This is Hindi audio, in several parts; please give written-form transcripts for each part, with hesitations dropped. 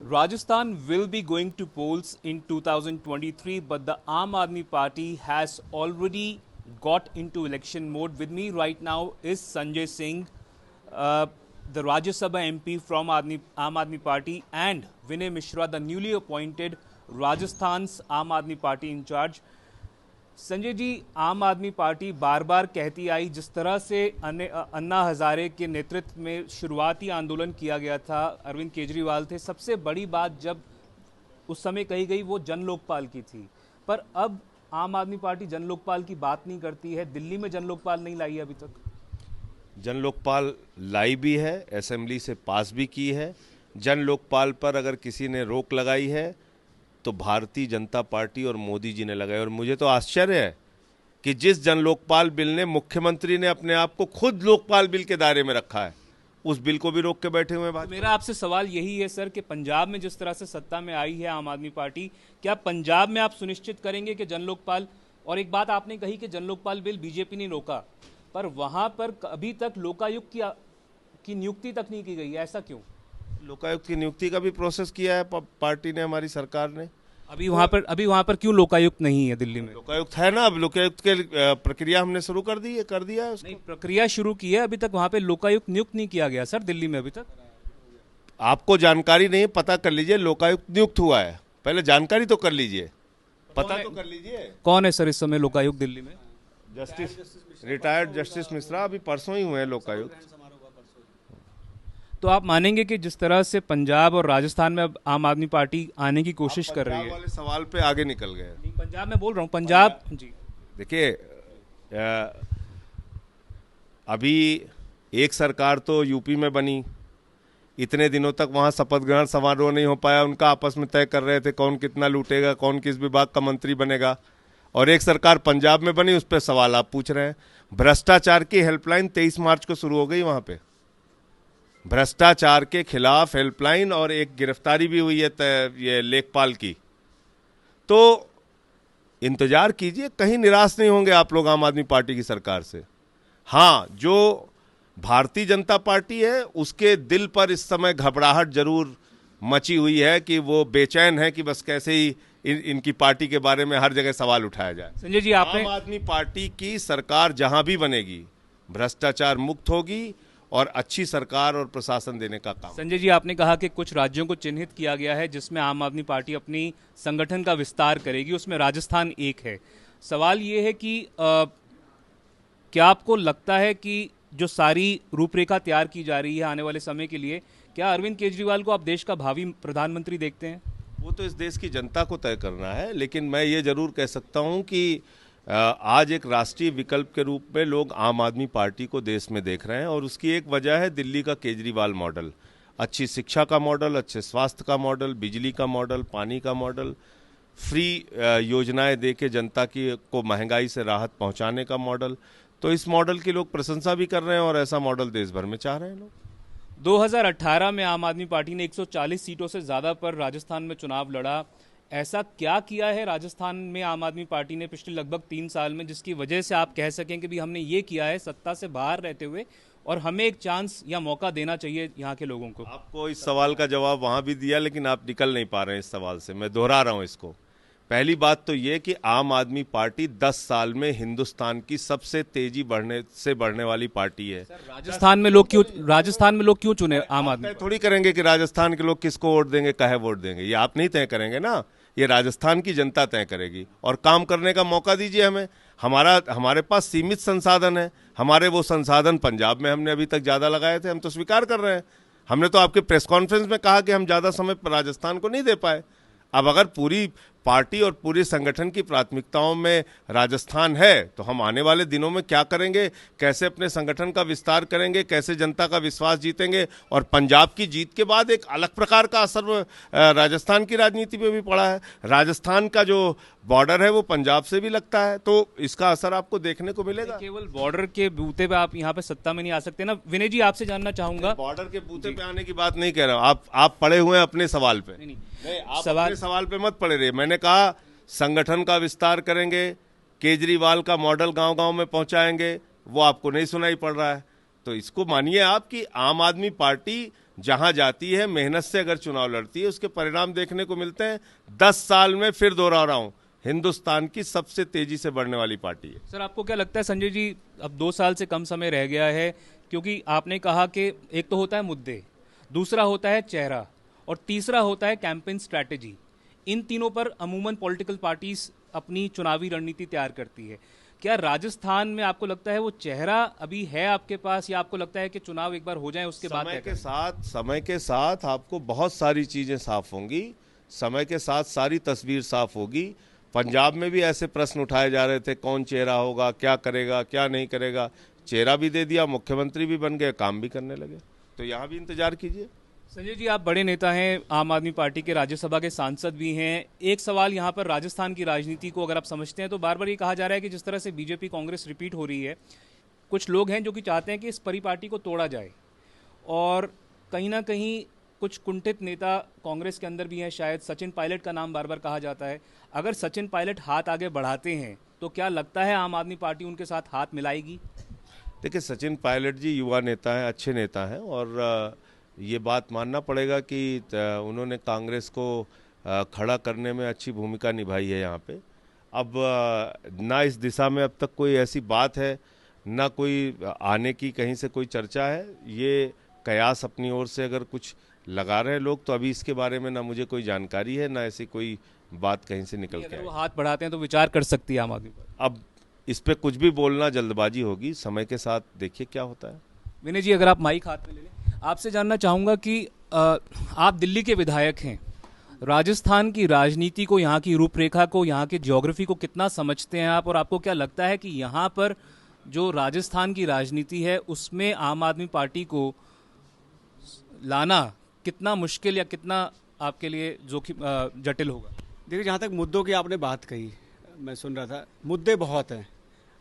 Rajasthan will be going to polls in 2023, but the Aam Aadmi Party has already got into election mode. With me right now is Sanjay Singh, the Rajya Sabha MP from Aam Aadmi Party, and Vinay Mishra, the newly appointed Rajasthan's Aam Aadmi Party in charge. Sanjay ji, आम आदमी पार्टी बार बार कहती आई, जिस तरह से अन्ना हजारे के नेतृत्व में शुरुआती आंदोलन किया गया था, अरविंद केजरीवाल थे, सबसे बड़ी बात जब उस समय कही गई वो जन लोकपाल की थी। पर अब आम आदमी पार्टी जन लोकपाल की बात नहीं करती है। दिल्ली में जन लोकपाल नहीं लाई है अभी तक। जन लोकपाल लाई भी है, असेंबली से पास भी की है। जन लोकपाल पर अगर किसी ने रोक लगाई है तो भारतीय जनता पार्टी और मोदी जी ने लगाई। और मुझे तो आश्चर्य है कि जिस जन लोकपाल बिल ने मुख्यमंत्री ने अपने आप को खुद लोकपाल बिल के दायरे में रखा है, उस बिल को भी रोक के बैठे हुए हैं। तो मेरा आपसे सवाल यही है सर कि पंजाब में जिस तरह से सत्ता में आई है आम आदमी पार्टी, क्या पंजाब में आप सुनिश्चित करेंगे कि जन लोकपाल, और एक बात आपने कही कि जन लोकपाल बिल बीजेपी ने रोका, पर वहां पर अभी तक लोकायुक्त की नियुक्ति तक नहीं की गई है, ऐसा क्यों? लोकायुक्त की नियुक्ति का भी प्रोसेस किया है पार्टी ने, हमारी सरकार ने। अभी वहां पर क्यों लोकायुक्त नहीं है दिल्ली में? लोकायुक्त है ना, अब लोकायुक्त के प्रक्रिया हमने शुरू कर दिया है उसको। नहीं, प्रक्रिया शुरू की है, अभी तक वहां पे लोकायुक्त नियुक्त नहीं किया गया सर दिल्ली में अभी तक। आपको जानकारी नहीं, पता कर लीजिए। लोकायुक्त नियुक्त हुआ है, पहले जानकारी तो कर लीजिए, पता तो कर लीजिए। कौन है सर इस समय लोकायुक्त दिल्ली में? रिटायर्ड जस्टिस मिश्रा अभी परसों ही हुए हैं लोकायुक्त। तो आप मानेंगे कि जिस तरह से पंजाब और राजस्थान में अब आम आदमी पार्टी आने की कोशिश कर रही है? वाले सवाल पे आगे निकल गए। पंजाब में बोल रहा हूँ, पंजाब जी। देखिए, अभी एक सरकार तो यूपी में बनी, इतने दिनों तक वहाँ शपथ ग्रहण समारोह नहीं हो पाया। उनका आपस में तय कर रहे थे कौन कितना लूटेगा, कौन किस विभाग का मंत्री बनेगा। और एक सरकार पंजाब में बनी, उस पर सवाल आप पूछ रहे हैं। भ्रष्टाचार की हेल्पलाइन 23 मार्च को शुरू हो गई वहाँ पे। भ्रष्टाचार के खिलाफ हेल्पलाइन, और एक गिरफ्तारी भी हुई है ये लेखपाल की। तो इंतजार कीजिए, कहीं निराश नहीं होंगे आप लोग आम आदमी पार्टी की सरकार से। हाँ, जो भारतीय जनता पार्टी है उसके दिल पर इस समय घबराहट जरूर मची हुई है कि वो बेचैन है कि बस कैसे ही इनकी पार्टी के बारे में हर जगह सवाल उठाया जाए। संजय जी, आम आदमी पार्टी की सरकार जहां भी बनेगी भ्रष्टाचार मुक्त होगी और अच्छी सरकार और प्रशासन देने का काम। संजय जी, आपने कहा कि कुछ राज्यों को चिन्हित किया गया है जिसमें आम आदमी पार्टी अपनी संगठन का विस्तार करेगी, उसमें राजस्थान एक है। सवाल ये है कि क्या आपको लगता है कि जो सारी रूपरेखा तैयार की जा रही है आने वाले समय के लिए, क्या अरविंद केजरीवाल को आप देश का भावी प्रधानमंत्री देखते हैं? वो तो इस देश की जनता को तय करना है, लेकिन मैं ये जरूर कह सकता हूं कि आज एक राष्ट्रीय विकल्प के रूप में लोग आम आदमी पार्टी को देश में देख रहे हैं। और उसकी एक वजह है दिल्ली का केजरीवाल मॉडल, अच्छी शिक्षा का मॉडल, अच्छे स्वास्थ्य का मॉडल, बिजली का मॉडल, पानी का मॉडल, फ्री योजनाएं दे के जनता को महंगाई से राहत पहुंचाने का मॉडल। तो इस मॉडल की लोग प्रशंसा भी कर रहे हैं और ऐसा मॉडल देश भर में चाह रहे हैं लोग। 2018 में आम आदमी पार्टी ने 140 सीटों से ज्यादा पर राजस्थान में चुनाव लड़ा। ऐसा क्या किया है राजस्थान में आम आदमी पार्टी ने पिछले लगभग 3 साल में जिसकी वजह से आप कह सकें कि भी हमने ये किया है सत्ता से बाहर रहते हुए, और हमें एक चांस या मौका देना चाहिए यहाँ के लोगों को? आपको इस सवाल का जवाब वहां भी दिया, लेकिन आप निकल नहीं पा रहे हैं इस सवाल से। मैं दोहरा रहा हूं इसको। पहली बात तो ये कि आम आदमी पार्टी 10 साल में हिंदुस्तान की सबसे तेजी बढ़ने वाली पार्टी है। राजस्थान में लोग क्यों चुने आम आदमी? थोड़ी करेंगे कि राजस्थान के लोग किसको वोट देंगे, काहे वोट देंगे, ये आप नहीं तय करेंगे ना, ये राजस्थान की जनता तय करेगी। और काम करने का मौका दीजिए हमें। हमारे पास सीमित संसाधन है, हमारे वो संसाधन पंजाब में हमने अभी तक ज्यादा लगाए थे, हम तो स्वीकार कर रहे हैं। हमने तो आपके प्रेस कॉन्फ्रेंस में कहा कि हम ज्यादा समय राजस्थान को नहीं दे पाए। अब अगर पूरी पार्टी और पूरे संगठन की प्राथमिकताओं में राजस्थान है तो हम आने वाले दिनों में क्या करेंगे, कैसे अपने संगठन का विस्तार करेंगे, कैसे जनता का विश्वास जीतेंगे। और पंजाब की जीत के बाद एक अलग प्रकार का असर राजस्थान की राजनीति में भी पड़ा है। राजस्थान का जो बॉर्डर है वो पंजाब से भी लगता है, तो इसका असर आपको देखने को मिलेगा। केवल बॉर्डर के बूते पे आप यहाँ पे सत्ता में नहीं आ सकते ना। विनय जी, आपसे जानना चाहूंगा। बॉर्डर के बूते पे आने की बात नहीं कह रहा हूँ, आप पड़े हुए हैं अपने सवाल पे। नहीं, आप अपने सवाल पे मत पड़े रहिए। मैंने कहा संगठन का विस्तार करेंगे, केजरीवाल का मॉडल गांव-गांव में पहुंचाएंगे, वो आपको नहीं सुनाई पड़ रहा है। तो इसको मानिए आप कि आम आदमी पार्टी जहां जाती है मेहनत से अगर चुनाव लड़ती है उसके परिणाम देखने को मिलते हैं। 10 साल में फिर दोहरा रहा हूं, हिंदुस्तान की सबसे तेजी से बढ़ने वाली पार्टी है। सर, आपको क्या लगता है संजय जी, अब 2 साल से कम समय रह गया है, क्योंकि आपने कहा कि एक तो होता है मुद्दे, दूसरा होता है चेहरा और तीसरा होता है कैंपेन स्ट्रैटेजी। इन तीनों पर अमूमन पॉलिटिकल पार्टीज अपनी चुनावी रणनीति तैयार करती है। क्या राजस्थान में आपको लगता है वो चेहरा अभी है आपके पास, या आपको लगता है कि चुनाव एक बार हो जाए उसके बाद समय के साथ आपको बहुत सारी चीजें साफ होंगी, समय के साथ सारी तस्वीर साफ होगी। पंजाब में भी ऐसे प्रश्न उठाए जा रहे थे, कौन चेहरा होगा, क्या करेगा, क्या नहीं करेगा। चेहरा भी दे दिया, मुख्यमंत्री भी बन गए, काम भी करने लगे। तो यहाँ भी इंतजार कीजिए। संजय जी, आप बड़े नेता हैं, आम आदमी पार्टी के राज्यसभा के सांसद भी हैं। एक सवाल यहाँ पर राजस्थान की राजनीति को अगर आप समझते हैं तो बार बार ये कहा जा रहा है कि जिस तरह से बीजेपी कांग्रेस रिपीट हो रही है, कुछ लोग हैं जो कि चाहते हैं कि इस परिपाटी को तोड़ा जाए, और कहीं ना कहीं कुछ कुंठित नेता कांग्रेस के अंदर भी हैं। शायद सचिन पायलट का नाम बार बार कहा जाता है। अगर सचिन पायलट हाथ आगे बढ़ाते हैं तो क्या लगता है आम आदमी पार्टी उनके साथ हाथ मिलाएगी? देखिए, सचिन पायलट जी युवा नेता हैं, अच्छे नेता हैं, और ये बात मानना पड़ेगा कि उन्होंने कांग्रेस को खड़ा करने में अच्छी भूमिका निभाई है यहाँ पे। अब ना इस दिशा में अब तक कोई ऐसी बात है, ना कोई आने की कहीं से कोई चर्चा है। ये कयास अपनी ओर से अगर कुछ लगा रहे हैं लोग, तो अभी इसके बारे में ना मुझे कोई जानकारी है, ना ऐसी कोई बात कहीं से निकल के अगर वो हाथ बढ़ाते हैं तो विचार कर सकती है आम आदमी पार्टी। अब इस पे कुछ भी बोलना जल्दबाजी होगी, समय के साथ देखिए क्या होता है। विनय जी, अगर आप माइक हाथ में ले लें, आपसे जानना चाहूँगा कि आप दिल्ली के विधायक हैं, राजस्थान की राजनीति को, यहाँ की रूपरेखा को, यहाँ की ज्योग्राफी को कितना समझते हैं आप, और आपको क्या लगता है कि यहाँ पर जो राजस्थान की राजनीति है उसमें आम आदमी पार्टी को लाना कितना मुश्किल या कितना आपके लिए जोखिम जटिल होगा? देखिए, जहाँ तक मुद्दों की आपने बात कही, मैं सुन रहा था, मुद्दे बहुत हैं।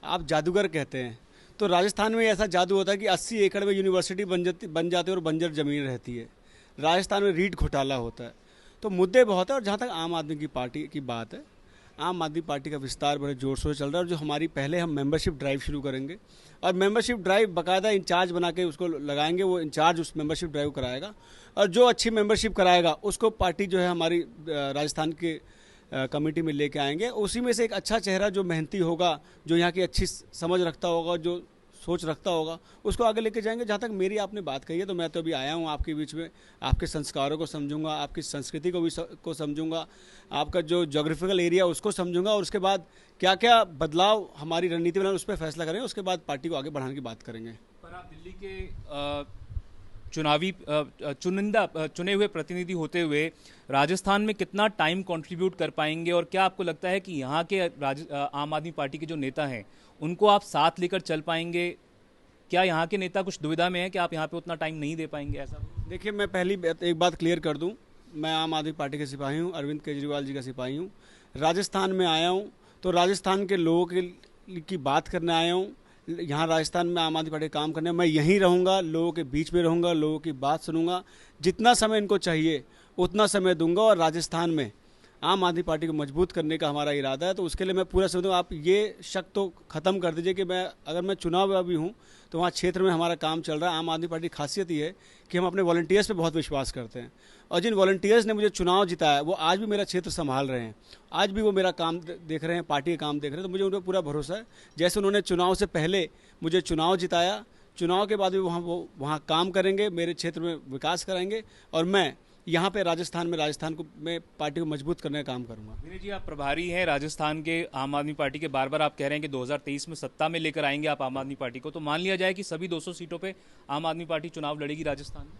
आप जादूगर कहते हैं, तो राजस्थान में ऐसा जादू होता है कि 80 एकड़ में यूनिवर्सिटी बन जाती है और बंजर ज़मीन रहती है। राजस्थान में रीट घोटाला होता है, तो मुद्दे बहुत है। और जहाँ तक आम आदमी की पार्टी की बात है, आम आदमी पार्टी का विस्तार बड़े जोर शोर से चल रहा है। और जो हमारी पहले हम मेंबरशिप ड्राइव शुरू करेंगे, और मेंबरशिप ड्राइव बाकायदा इंचार्ज बना के उसको लगाएंगे, वो इंचार्ज उस मेंबरशिप ड्राइव कराएगा, और जो अच्छी मेंबरशिप कराएगा उसको पार्टी जो है हमारी राजस्थान के कमेटी में लेके आएंगे। उसी में से एक अच्छा चेहरा जो मेहनती होगा, जो यहाँ की अच्छी समझ रखता होगा, जो सोच रखता होगा, उसको आगे लेके जाएंगे। जहाँ तक मेरी आपने बात कही है, तो मैं तो अभी आया हूँ आपके बीच में, आपके संस्कारों को समझूंगा, आपकी संस्कृति को भी को समझूंगा, आपका जो जोग्राफिकल एरिया उसको समझूंगा, और उसके बाद क्या क्या बदलाव हमारी रणनीति में उस पर फैसला करेंगे। उसके बाद पार्टी को आगे बढ़ाने की बात करेंगे। पर आप दिल्ली के चुनावी चुने हुए प्रतिनिधि होते हुए राजस्थान में कितना टाइम कंट्रीब्यूट कर पाएंगे, और क्या आपको लगता है कि यहाँ के आम आदमी पार्टी के जो नेता हैं उनको आप साथ लेकर चल पाएंगे? क्या यहाँ के नेता कुछ दुविधा में है कि आप यहाँ पे उतना टाइम नहीं दे पाएंगे? ऐसा देखिए, मैं पहली एक बात क्लियर कर दूं, मैं आम आदमी पार्टी का सिपाही हूं, अरविंद केजरीवाल जी का सिपाही हूं। राजस्थान में आया हूं तो राजस्थान के लोगों की बात करने आया हूं। यहाँ राजस्थान में आम आदमी पार्टी काम करने, मैं यहीं रहूँगा, लोगों के बीच में रहूँगा, लोगों की बात सुनूंगा, जितना समय इनको चाहिए उतना समय दूंगा। और राजस्थान में आम आदमी पार्टी को मजबूत करने का हमारा इरादा है, तो उसके लिए मैं पूरा समझ दूँ। आप ये शक तो ख़त्म कर दीजिए कि अगर मैं चुनाव में भी हूँ तो वहाँ क्षेत्र में हमारा काम चल रहा है। आम आदमी पार्टी की खासियत ये है कि हम अपने वॉलंटियर्स पे बहुत विश्वास करते हैं, और जिन वॉलंटियर्स ने मुझे चुनाव जिताया वो आज भी मेरा क्षेत्र संभाल रहे हैं, आज भी वो मेरा काम देख रहे हैं, पार्टी का काम देख रहे हैं। तो मुझे उन पर पूरा भरोसा है। जैसे उन्होंने चुनाव से पहले मुझे चुनाव जिताया, चुनाव के बाद भी वहाँ काम करेंगे, मेरे क्षेत्र में विकास कराएंगे, और मैं यहाँ पे राजस्थान को मैं पार्टी को मजबूत करने का काम करूँगा। विनय जी, आप प्रभारी हैं राजस्थान के आम आदमी पार्टी के, बार बार आप कह रहे हैं कि 2023 में सत्ता में लेकर आएंगे आप आम आदमी पार्टी को, तो मान लिया जाए कि सभी 200 सीटों पे आम आदमी पार्टी चुनाव लड़ेगी राजस्थान में?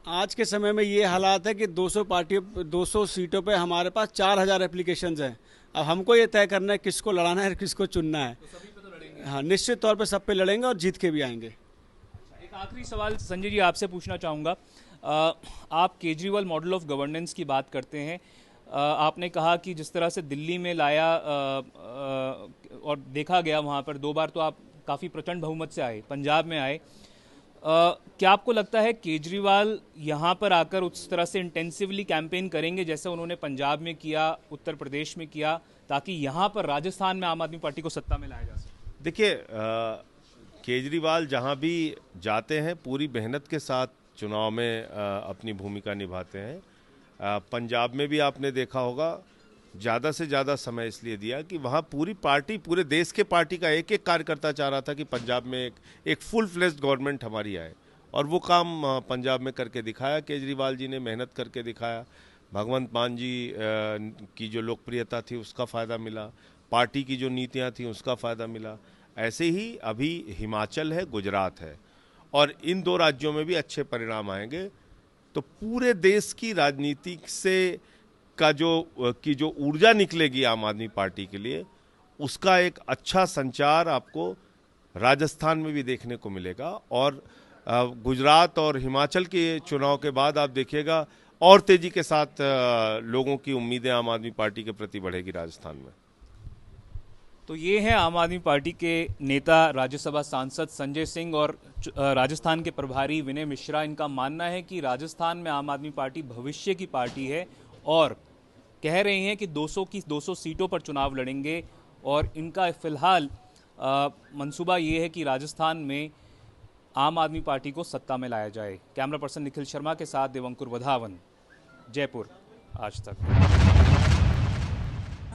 आज के समय में ये हालात है कि 200 सीटों पे हमारे पास 4000 एप्लीकेशंस हैं। अब हमको ये तय करना है किसको लड़ाना है और किसको चुनना है। तो सभी पे तो लड़ेंगे? हाँ, निश्चित तौर पे सब पे लड़ेंगे और जीत के भी आएंगे। एक आखिरी सवाल संजय जी आपसे पूछना चाहूँगा, आप केजरीवाल मॉडल ऑफ गवर्नेंस की बात करते हैं। आपने कहा कि जिस तरह से दिल्ली में लाया और देखा गया, वहाँ पर 2 बार तो आप काफ़ी प्रचंड बहुमत से आए, पंजाब में आए, क्या आपको लगता है केजरीवाल यहाँ पर आकर उस तरह से इंटेंसिवली कैंपेन करेंगे जैसे उन्होंने पंजाब में किया, उत्तर प्रदेश में किया, ताकि यहाँ पर राजस्थान में आम आदमी पार्टी को सत्ता में लाया जा सके? देखिए, केजरीवाल जहाँ भी जाते हैं पूरी मेहनत के साथ चुनाव में अपनी भूमिका निभाते हैं। पंजाब में भी आपने देखा होगा, ज़्यादा से ज़्यादा समय इसलिए दिया कि वहाँ पूरी पार्टी, पूरे देश के पार्टी का एक एक कार्यकर्ता चाह रहा था कि पंजाब में एक फुल फ्लेज्ड गवर्नमेंट हमारी आए, और वो काम पंजाब में करके दिखाया। केजरीवाल जी ने मेहनत करके दिखाया। भगवंत मान जी की जो लोकप्रियता थी उसका फ़ायदा मिला, पार्टी की जो नीतियाँ थी उसका फ़ायदा मिला। ऐसे ही अभी हिमाचल है, गुजरात है, और इन दो राज्यों में भी अच्छे परिणाम आएंगे। तो पूरे देश की राजनीति से का जो ऊर्जा निकलेगी आम आदमी पार्टी के लिए, उसका एक अच्छा संचार आपको राजस्थान में भी देखने को मिलेगा। और गुजरात और हिमाचल के चुनाव के बाद आप देखिएगा और तेजी के साथ लोगों की उम्मीदें आम आदमी पार्टी के प्रति बढ़ेगी राजस्थान में। तो ये है आम आदमी पार्टी के नेता राज्यसभा सांसद संजय सिंह और राजस्थान के प्रभारी विनय मिश्रा। इनका मानना है कि राजस्थान में आम आदमी पार्टी भविष्य की पार्टी है और कह रहे हैं कि 200 सीटों पर चुनाव लड़ेंगे। और इनका फिलहाल मंसूबा ये है कि राजस्थान में आम आदमी पार्टी को सत्ता में लाया जाए। कैमरा पर्सन निखिल शर्मा के साथ देवंकुर वधावन, जयपुर, आज तक।